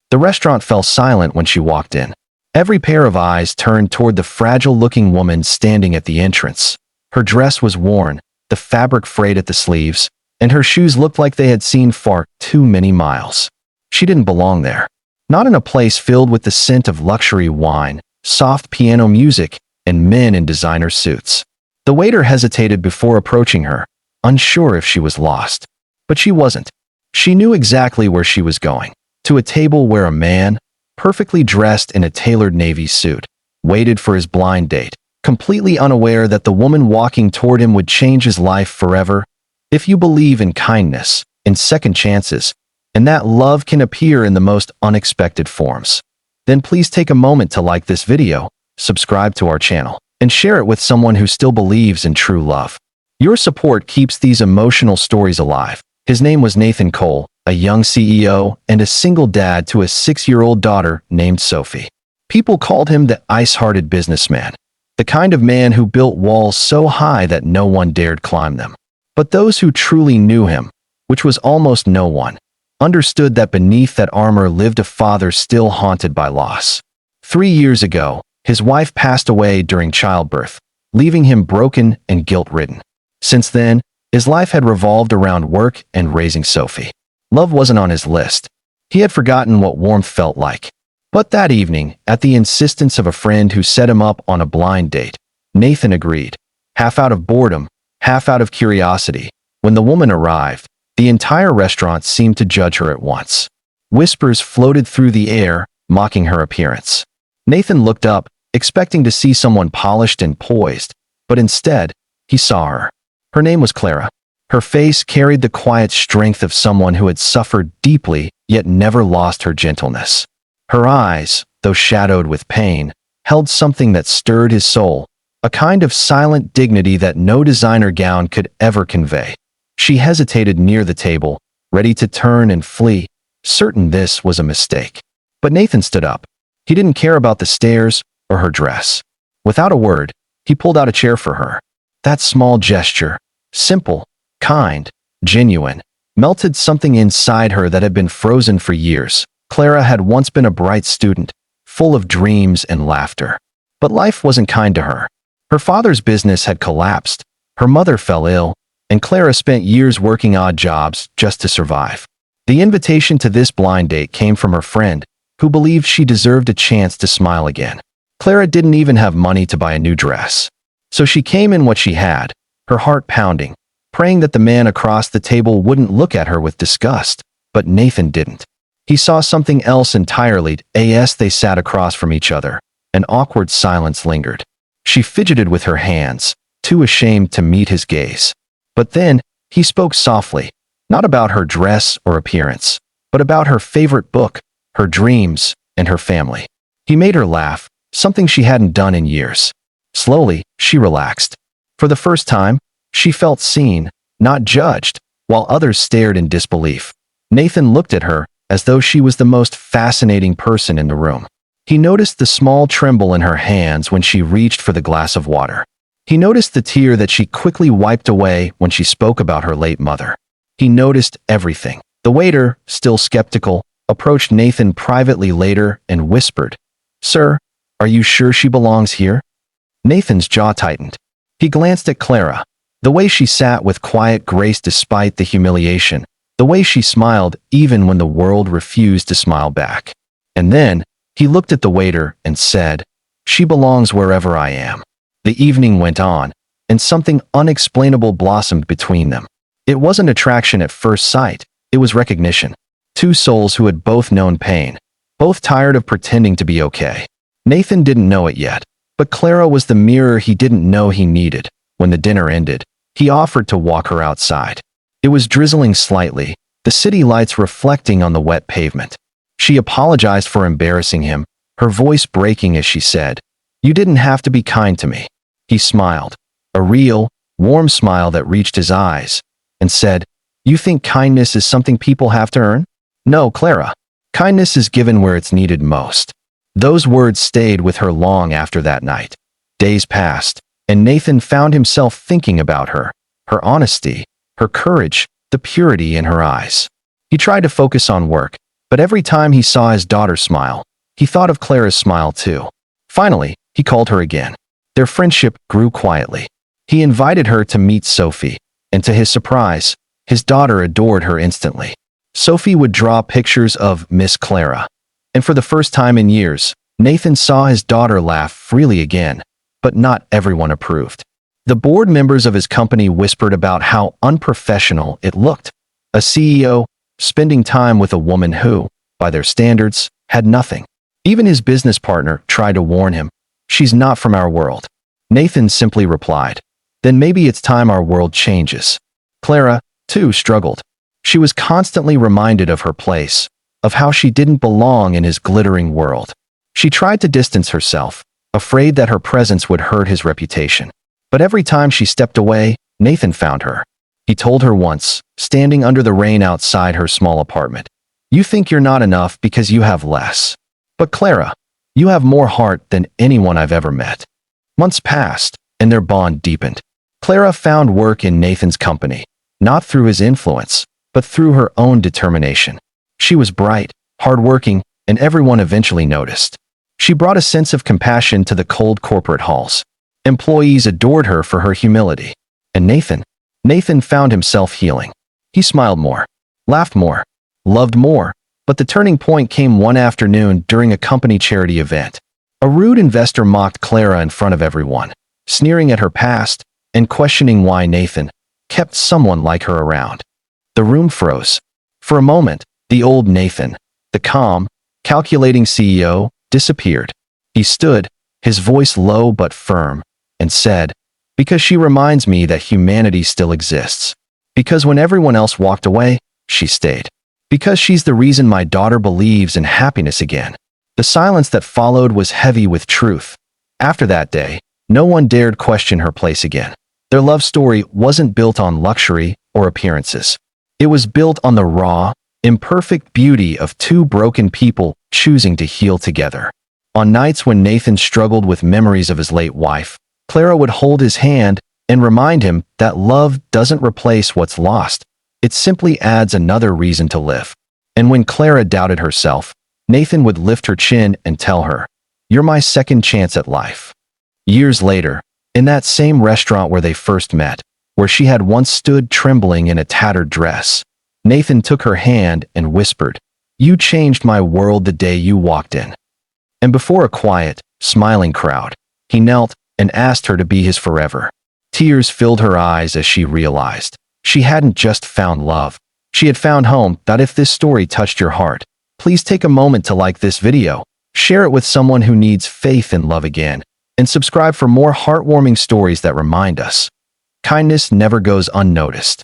The restaurant fell silent when she walked in. Every pair of eyes turned toward the fragile-looking woman standing at the entrance. Her dress was worn, the fabric frayed at the sleeves, and her shoes looked like they had seen far too many miles. She didn't belong there. Not in a place filled with the scent of luxury wine, soft piano music, and men in designer suits. The waiter hesitated before approaching her, unsure if she was lost. But she wasn't. She knew exactly where she was going. To a table where a man, perfectly dressed in a tailored navy suit, waited for his blind date, completely unaware that the woman walking toward him would change his life forever. If you believe in kindness, in second chances, and that love can appear in the most unexpected forms, then please take a moment to like this video, subscribe to our channel, and share it with someone who still believes in true love. Your support keeps these emotional stories alive. His name was Nathan Cole, a young CEO and a single dad to a 6-year-old daughter named Sophie. People called him the ice-hearted businessman, the kind of man who built walls so high that no one dared climb them. But those who truly knew him, which was almost no one, understood that beneath that armor lived a father still haunted by loss. 3 years ago, his wife passed away during childbirth, leaving him broken and guilt-ridden. Since then, his life had revolved around work and raising Sophie. Love wasn't on his list. He had forgotten what warmth felt like. But that evening, at the insistence of a friend who set him up on a blind date, Nathan agreed, half out of boredom, half out of curiosity. When the woman arrived, the entire restaurant seemed to judge her at once. Whispers floated through the air, mocking her appearance. Nathan looked up, expecting to see someone polished and poised, but instead, he saw her. Her name was Clara. Her face carried the quiet strength of someone who had suffered deeply, yet never lost her gentleness. Her eyes, though shadowed with pain, held something that stirred his soul, a kind of silent dignity that no designer gown could ever convey. She hesitated near the table, ready to turn and flee, certain this was a mistake. But Nathan stood up. He didn't care about the stares or her dress. Without a word, he pulled out a chair for her. That small gesture, simple, kind, genuine, melted something inside her that had been frozen for years. Clara had once been a bright student, full of dreams and laughter. But life wasn't kind to her. Her father's business had collapsed, her mother fell ill, and Clara spent years working odd jobs just to survive. The invitation to this blind date came from her friend, who believed she deserved a chance to smile again. Clara didn't even have money to buy a new dress. So she came in what she had, her heart pounding, praying that the man across the table wouldn't look at her with disgust. But Nathan didn't. He saw something else entirely. As they sat across from each other, an awkward silence lingered. She fidgeted with her hands, too ashamed to meet his gaze. But then, he spoke softly, not about her dress or appearance, but about her favorite book, her dreams, and her family. He made her laugh, something she hadn't done in years. Slowly, she relaxed. For the first time, she felt seen, not judged, while others stared in disbelief. Nathan looked at her as though she was the most fascinating person in the room. He noticed the small tremble in her hands when she reached for the glass of water. He noticed the tear that she quickly wiped away when she spoke about her late mother. He noticed everything. The waiter, still skeptical, approached Nathan privately later and whispered, "Sir, are you sure she belongs here?" Nathan's jaw tightened. He glanced at Clara. The way she sat with quiet grace despite the humiliation. The way she smiled even when the world refused to smile back. And then, he looked at the waiter and said, "She belongs wherever I am." The evening went on, and something unexplainable blossomed between them. It wasn't attraction at first sight, it was recognition. Two souls who had both known pain, both tired of pretending to be okay. Nathan didn't know it yet, but Clara was the mirror he didn't know he needed. When the dinner ended, he offered to walk her outside. It was drizzling slightly, the city lights reflecting on the wet pavement. She apologized for embarrassing him, her voice breaking as she said, "You didn't have to be kind to me." He smiled, a real, warm smile that reached his eyes, and said, "You think kindness is something people have to earn?" "No, Clara. Kindness is given where it's needed most." Those words stayed with her long after that night. Days passed, and Nathan found himself thinking about her, her honesty, her courage, the purity in her eyes. He tried to focus on work, But every time he saw his daughter smile, he thought of Clara's smile too. Finally, he called her again. Their friendship grew quietly. He invited her to meet Sophie, and to his surprise, his daughter adored her instantly. Sophie would draw pictures of Miss Clara, and for the first time in years, Nathan saw his daughter laugh freely again, but not everyone approved. The board members of his company whispered about how unprofessional it looked. A CEO spending time with a woman who, by their standards, had nothing. Even his business partner tried to warn him, "She's not from our world." Nathan simply replied, "Then maybe it's time our world changes." Clara, too, struggled. She was constantly reminded of her place, of how she didn't belong in his glittering world. She tried to distance herself, afraid that her presence would hurt his reputation. But every time she stepped away, Nathan found her. He told her once, standing under the rain outside her small apartment, "You think you're not enough because you have less. But Clara, you have more heart than anyone I've ever met." Months passed, and their bond deepened. Clara found work in Nathan's company, not through his influence, but through her own determination. She was bright, hardworking, and everyone eventually noticed. She brought a sense of compassion to the cold corporate halls. Employees adored her for her humility. And Nathan found himself healing. He smiled more, laughed more, loved more, but the turning point came one afternoon during a company charity event. A rude investor mocked Clara in front of everyone, sneering at her past and questioning why Nathan kept someone like her around. The room froze. For a moment, the old Nathan, the calm, calculating CEO, disappeared. He stood, his voice low but firm, and said, "Because she reminds me that humanity still exists. Because when everyone else walked away, she stayed. Because she's the reason my daughter believes in happiness again." The silence that followed was heavy with truth. After that day, no one dared question her place again. Their love story wasn't built on luxury or appearances. It was built on the raw, imperfect beauty of two broken people choosing to heal together. On nights when Nathan struggled with memories of his late wife, Clara would hold his hand and remind him that love doesn't replace what's lost. It simply adds another reason to live. And when Clara doubted herself, Nathan would lift her chin and tell her, "You're my second chance at life." Years later, in that same restaurant where they first met, where she had once stood trembling in a tattered dress, Nathan took her hand and whispered, "You changed my world the day you walked in." And before a quiet, smiling crowd, he knelt and asked her to be his forever. Tears filled her eyes as she realized she hadn't just found love. She had found home. If this story touched your heart, please take a moment to like this video, share it with someone who needs faith and love again, and subscribe for more heartwarming stories that remind us kindness never goes unnoticed.